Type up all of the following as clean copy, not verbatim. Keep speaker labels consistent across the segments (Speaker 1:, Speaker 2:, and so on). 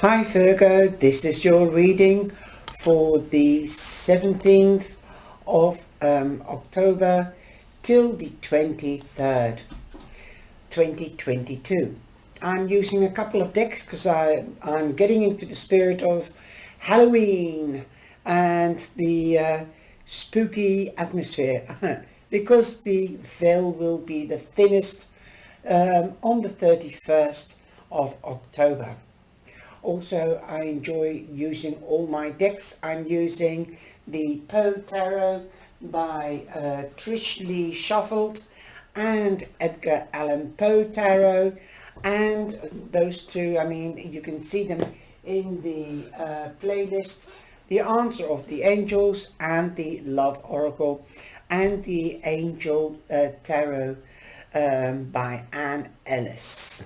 Speaker 1: Hi Virgo, this is your reading for the 17th of October till the 23rd, 2022. I'm using a couple of decks because I'm getting into the spirit of Halloween and the spooky atmosphere because the veil will be the thinnest on the 31st of October. Also, I enjoy using all my decks. I'm using the Poe Tarot by Trish Lee Shuffled and Edgar Allan Poe Tarot, and those two, I mean, you can see them in the playlist. The Answer of the Angels and the Love Oracle and the Angel Tarot by Anne Ellis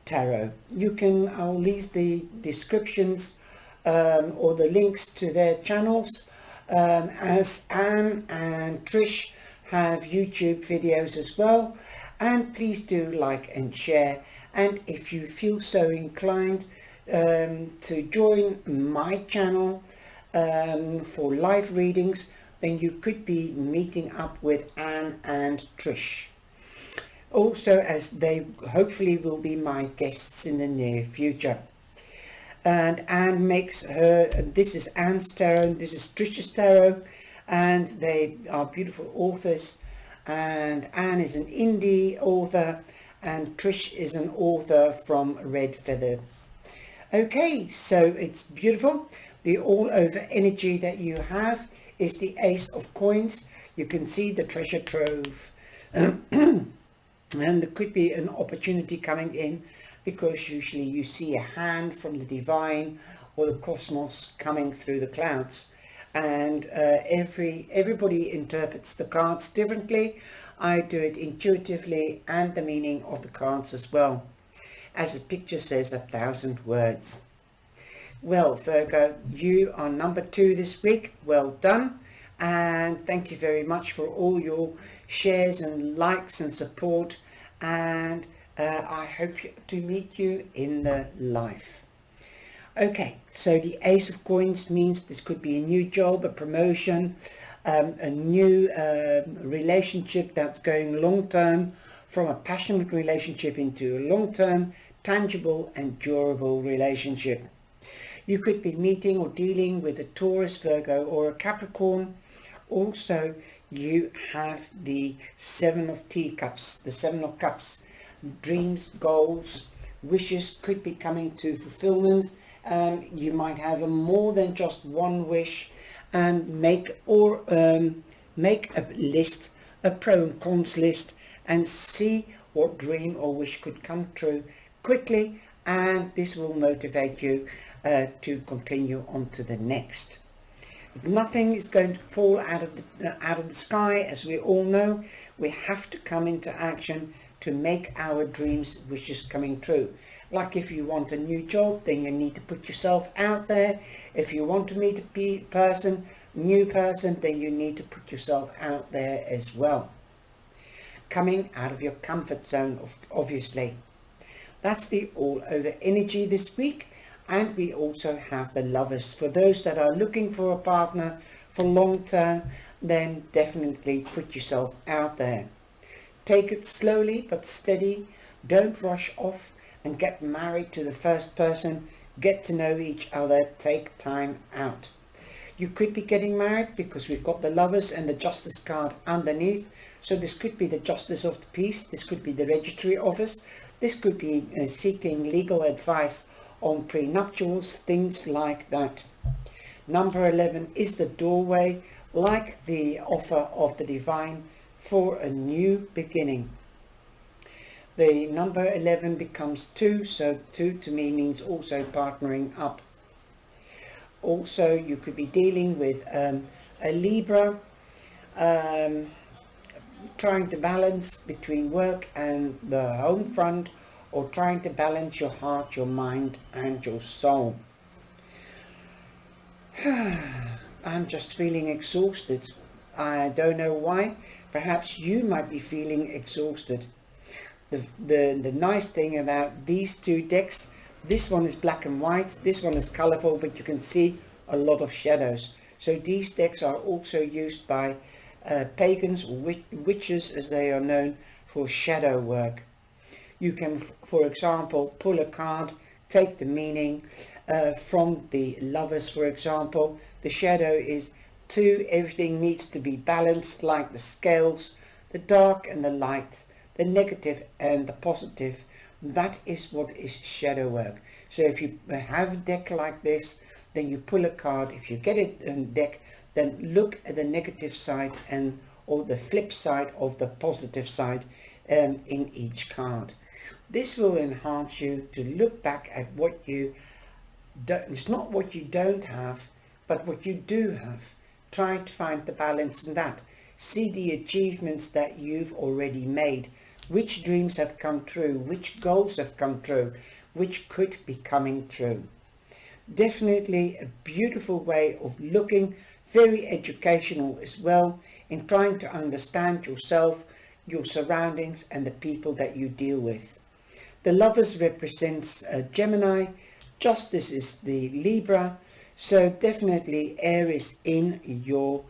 Speaker 1: Tarot. I'll leave the descriptions or the links to their channels, as Anne and Trish have YouTube videos as well, and please do like and share, and if you feel so inclined to join my channel for live readings, then you could be meeting up with Anne and Trish. Also, as they hopefully will be my guests in the near future. And Anne makes this is Anne's tarot and this is Trish's tarot, and they are beautiful authors, and Anne is an indie author and Trish is an author from Red Feather. Okay, so it's beautiful. The all over energy that you have is the Ace of Coins. You can see the treasure trove. And there could be an opportunity coming in, because usually you see a hand from the divine or the cosmos coming through the clouds, and everybody interprets the cards differently. I do it intuitively, and the meaning of the cards as well. As the picture says, 1,000 words. Well, Virgo, you are number 2 this week. Well done, and thank you very much for all your shares and likes and support, and I hope to meet you in the life. Okay, so the Ace of Coins means this could be a new job, a promotion, a new relationship that's going long term, from a passionate relationship into a long term, tangible and durable relationship. You could be meeting or dealing with a Taurus, Virgo or a Capricorn. Also, you have the Seven of Teacups, the Seven of Cups. Dreams, goals, wishes could be coming to fulfillment. You might have more than just one wish, and make a list, a pro and cons list, and see what dream or wish could come true quickly, and this will motivate you to continue on to the next. Nothing is going to fall out of the sky, as we all know. We have to come into action to make our dreams, wishes coming true. Like if you want a new job, then you need to put yourself out there. If you want to meet a new person, then you need to put yourself out there as well. Coming out of your comfort zone, obviously. That's the all over energy this week. And we also have the Lovers. For those that are looking for a partner for long term, then definitely put yourself out there. Take it slowly but steady. Don't rush off and get married to the first person. Get to know each other. Take time out. You could be getting married because we've got the Lovers and the Justice card underneath. So this could be the Justice of the Peace. This could be the Registry Office. This could be seeking legal advice on prenuptials, things like that. Number 11 is the doorway, like the offer of the divine for a new beginning. The number 11 becomes 2, so 2 to me means also partnering up. Also, you could be dealing with a Libra, trying to balance between work and the home front, or trying to balance your heart, your mind and your soul. I'm just feeling exhausted. I don't know why. Perhaps you might be feeling exhausted. The nice thing about these two decks, This one is black and white. This one is colorful, but you can see a lot of shadows. So these decks are also used by pagans or witches, as they are known, for shadow work. You can, for example, pull a card, take the meaning from the Lovers, for example. The shadow is 2, everything needs to be balanced, like the scales, the dark and the light, the negative and the positive. That is what is shadow work. So if you have a deck like this, then you pull a card. If you get it in a deck, then look at the negative side and or the flip side of the positive side in each card. This will enhance you to look back at what you don't, it's not what you don't have, but what you do have. Try to find the balance in that. See the achievements that you've already made, which dreams have come true, which goals have come true, which could be coming true. Definitely a beautiful way of looking, very educational as well, in trying to understand yourself, your surroundings and the people that you deal with. The Lovers represents Gemini, Justice is the Libra, so definitely air is in your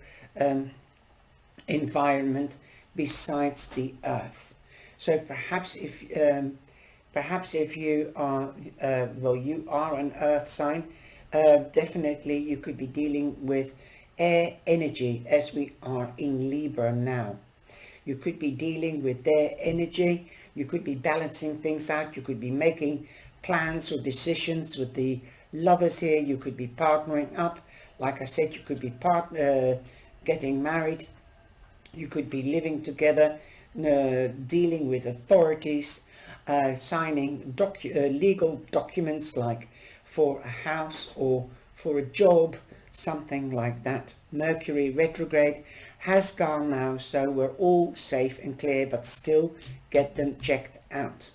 Speaker 1: environment besides the earth. So perhaps if you are you are an earth sign, definitely you could be dealing with air energy, as we are in Libra now. You could be dealing with their energy. You could be balancing things out. You could be making plans or decisions with the Lovers here. You could be partnering up. Like I said, you could be getting married. You could be living together, dealing with authorities, signing legal documents like for a house or for a job, something like that. Mercury retrograde has gone now, so we're all safe and clear, but still get them checked out.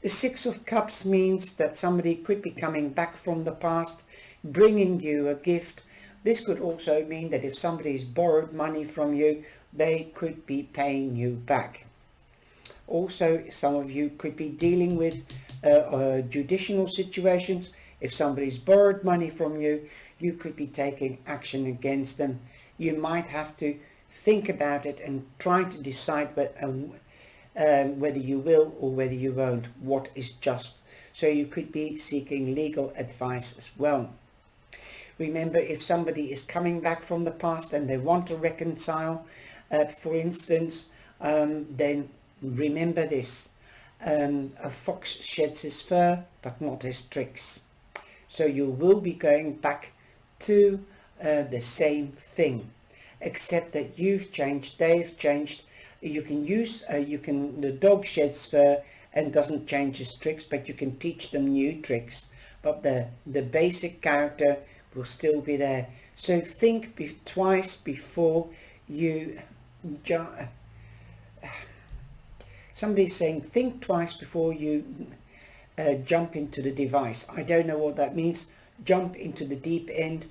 Speaker 1: The Six of Cups means that somebody could be coming back from the past, bringing you a gift. This could also mean that if somebody's borrowed money from you, they could be paying you back. Also, some of you could be dealing with judicial situations. If somebody's borrowed money from you, you could be taking action against them. You might have to think about it and try to decide whether you will or whether you won't, what is just. So you could be seeking legal advice as well. Remember, if somebody is coming back from the past and they want to reconcile, for instance, then remember this. A fox sheds his fur, but not his tricks. So you will be going back to the same thing, except that you've changed, they've changed. You can use, the dog sheds fur and doesn't change his tricks, but you can teach them new tricks. But the basic character will still be there. So think twice before you somebody's saying think twice before you jump into the device. I don't know what that means. Jump into the deep end.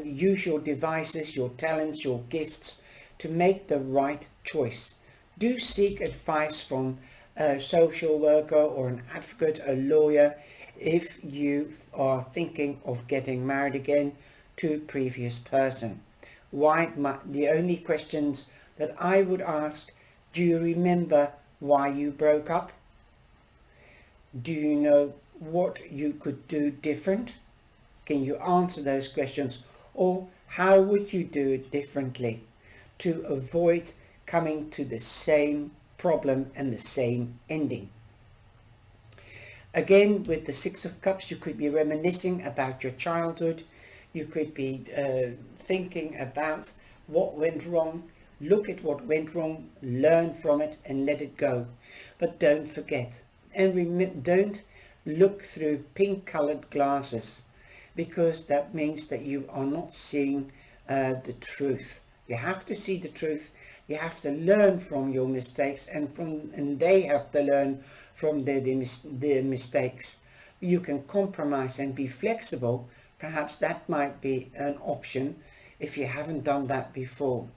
Speaker 1: Use your devices, your talents, your gifts to make the right choice. Do seek advice from a social worker or an advocate, a lawyer, if you are thinking of getting married again to a previous person. The only questions that I would ask: do you remember why you broke up? Do you know what you could do different? Can you answer those questions? Or how would you do it differently to avoid coming to the same problem and the same ending? Again, with the Six of Cups, you could be reminiscing about your childhood. You could be thinking about what went wrong. Look at what went wrong, learn from it and let it go. But don't forget, and don't look through pink colored glasses, because that means that you are not seeing the truth. You have to see the truth. You have to learn from your mistakes, and they have to learn from their mistakes. You can compromise and be flexible. Perhaps that might be an option if you haven't done that before.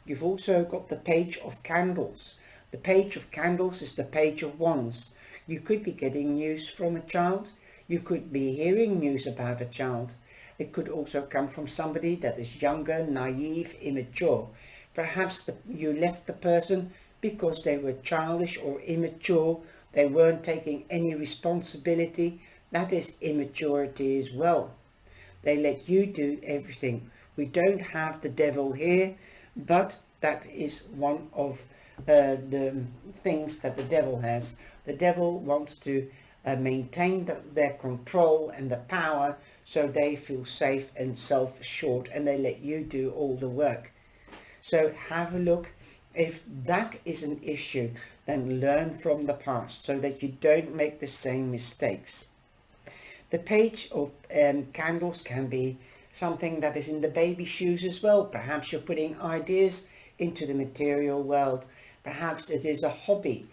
Speaker 1: You've also got the Page of Candles. The Page of Candles is the Page of Wands. You could be getting news from a child. You could be hearing news about a child. It could also come from somebody that is younger, naive, immature. Perhaps you left the person because they were childish or immature. They weren't taking any responsibility. That is immaturity as well. They let you do everything. We don't have the devil here, but that is one of the things that the devil has. The devil wants to maintain their control and the power, so they feel safe and self-assured, and they let you do all the work. So have a look. If that is an issue, then learn from the past so that you don't make the same mistakes. The page of candles can be something that is in the baby shoes as well. Perhaps you're putting ideas into the material world. Perhaps it is a hobby,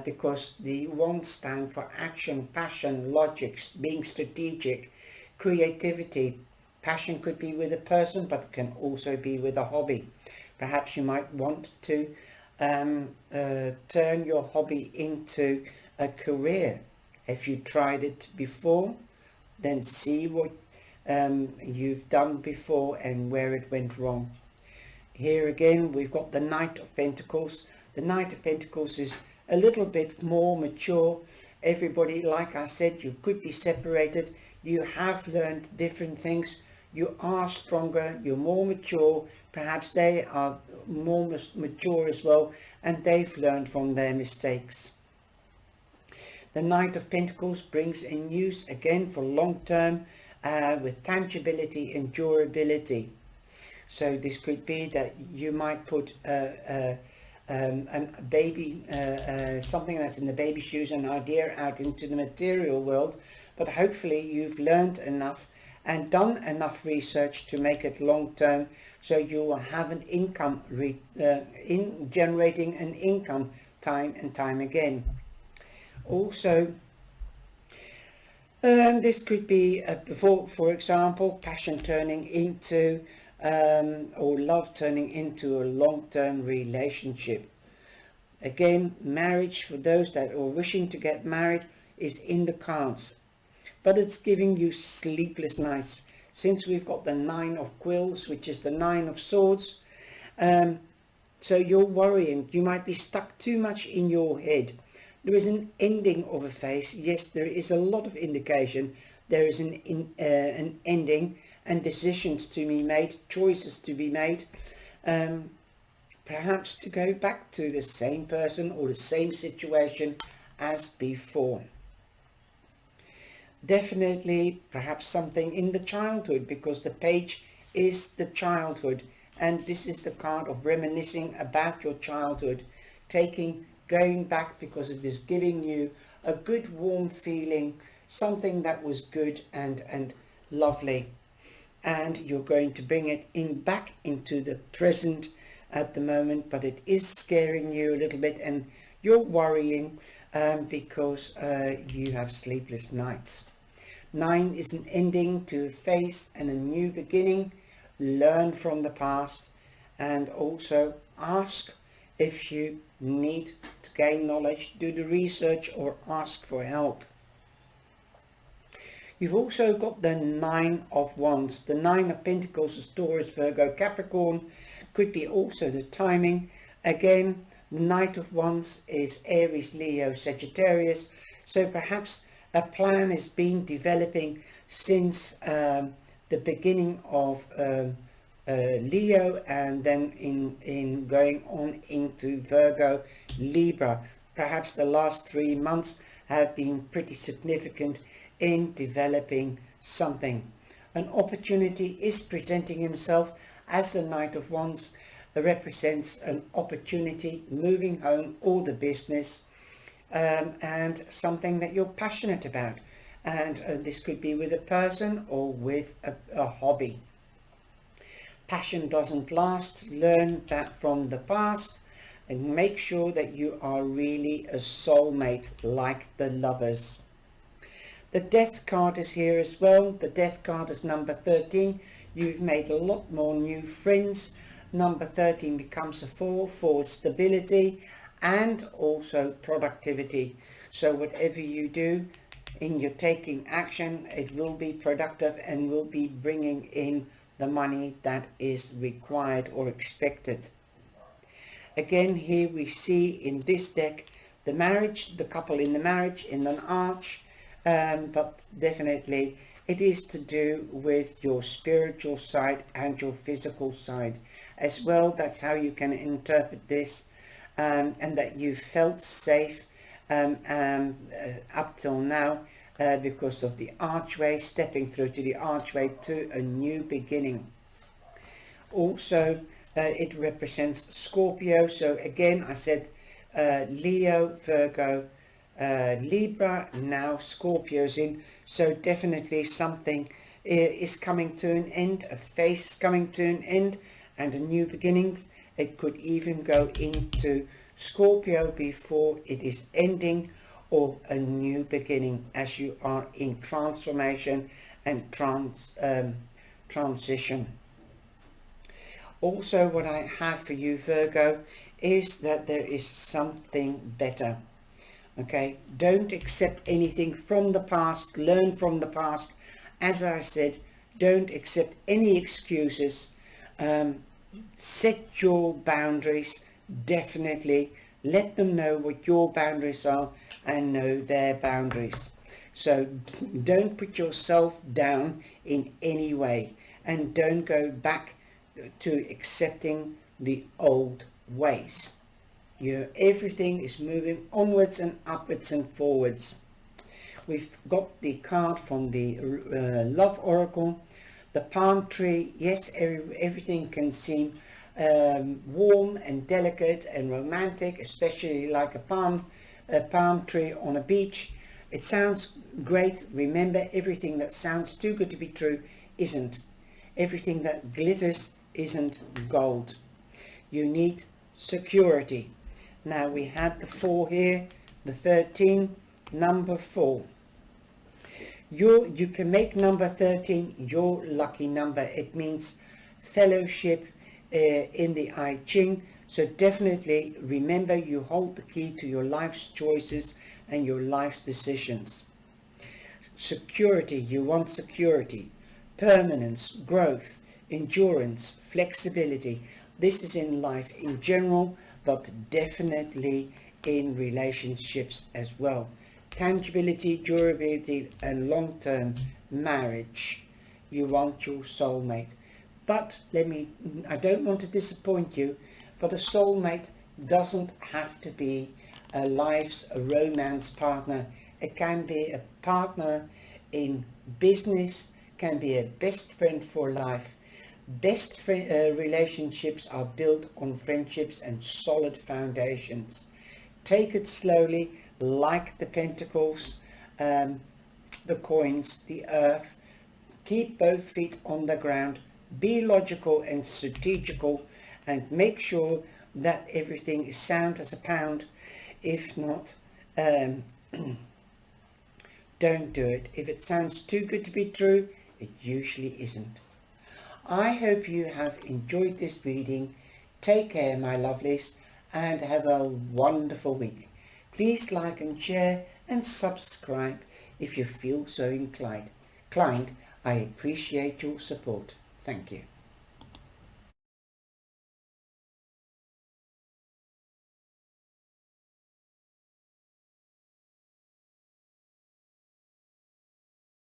Speaker 1: because the wands stand for action, passion, logic, being strategic, creativity. Passion could be with a person, but can also be with a hobby. Perhaps you might want to turn your hobby into a career. If you tried it before, then see what you've done before and where it went wrong. Here again, we've got the Knight of Pentacles. The Knight of Pentacles is a little bit more mature. Everybody, like I said, you could be separated. You have learned different things. You are stronger. You're more mature. Perhaps they are more mature as well, and they've learned from their mistakes. The Knight of Pentacles brings in news again for long term, with tangibility and durability. So this could be that you might put a baby, something that's in the baby shoes, an idea out into the material world, but hopefully you've learned enough and done enough research to make it long term, so you will have an income, generating an income time and time again. Also, this could be, for example, passion turning into, or love turning into a long-term relationship. Again, marriage, for those that are wishing to get married, is in the cards. But it's giving you sleepless nights. Since we've got the Nine of Quills, which is the Nine of Swords, so you're worrying. You might be stuck too much in your head. There is an ending of a phase. Yes, there is a lot of indication. There is an ending and decisions to be made, choices to be made. Perhaps to go back to the same person or the same situation as before. Definitely perhaps something in the childhood, because the page is the childhood, and this is the card of reminiscing about your childhood, going back, because it is giving you a good warm feeling, something that was good and lovely, and you're going to bring it back into the present at the moment, but it is scaring you a little bit and you're worrying because you have sleepless nights. 9 is an ending to a phase and a new beginning. Learn from the past, and also ask if you need to gain knowledge, do the research or ask for help. You've also got the 9 of Wands. The 9 of Pentacles is Taurus, Virgo, Capricorn. Could be also the timing. Again, the Knight of Wands is Aries, Leo, Sagittarius. So perhaps a plan has been developing since the beginning of Leo, and then in going on into Virgo, Libra. Perhaps the last 3 months have been pretty significant in developing something. An opportunity is presenting himself, as the Knight of Wands represents an opportunity, moving home or the business, and something that you're passionate about, and this could be with a person or with a hobby. Passion doesn't last. Learn that from the past and make sure that you are really a soulmate, like the Lovers. The Death card is here as well. The Death card is number 13. You've made a lot more new friends. Number 13 becomes a 4 for stability and also productivity. So whatever you do in your taking action, it will be productive and will be bringing in the money that is required or expected. Again, here we see in this deck the marriage, the couple in the marriage, in an arch, but definitely it is to do with your spiritual side and your physical side as well. That's how you can interpret this, and that you felt safe up till now because of the archway, stepping through to the archway to a new beginning. Also, it represents Scorpio. So again, I said Leo, Virgo, Libra, now Scorpio's in. So definitely something is coming to an end, a phase is coming to an end, and a new beginning. It could even go into Scorpio before it is ending, or a new beginning as you are in transformation and transition. Also, what I have for you, Virgo, is that there is something better. Okay, don't accept anything from the past, learn from the past. As I said, don't accept any excuses. Set your boundaries, definitely. Let them know what your boundaries are and know their boundaries. So don't put yourself down in any way, and don't go back to accepting the old ways. Everything is moving onwards and upwards and forwards. We've got the card from the Love Oracle, the palm tree. Yes, everything can seem warm and delicate and romantic, especially like a palm tree on a beach. It sounds great. Remember, everything that sounds too good to be true isn't. Everything that glitters isn't gold. You need security. Now we had the 4 here, the 13, number 4. You can make number 13 your lucky number. It means fellowship in the I Ching. So definitely remember, you hold the key to your life's choices and your life's decisions. Security, you want security, permanence, growth, endurance, flexibility. This is in life in general, but definitely in relationships as well. Tangibility, durability, and long-term marriage. You want your soulmate. But I don't want to disappoint you, but a soulmate doesn't have to be a romance partner. It can be a partner in business, can be a best friend for life. Best relationships are built on friendships and solid foundations. Take it slowly, like the pentacles, the coins, the earth. Keep both feet on the ground. Be logical and strategical, and make sure that everything is sound as a pound. If not, don't do it. If it sounds too good to be true, it usually isn't. I hope you have enjoyed this reading. Take care, my lovelies, and have a wonderful week. Please like and share and subscribe if you feel so inclined. I appreciate your support. Thank you.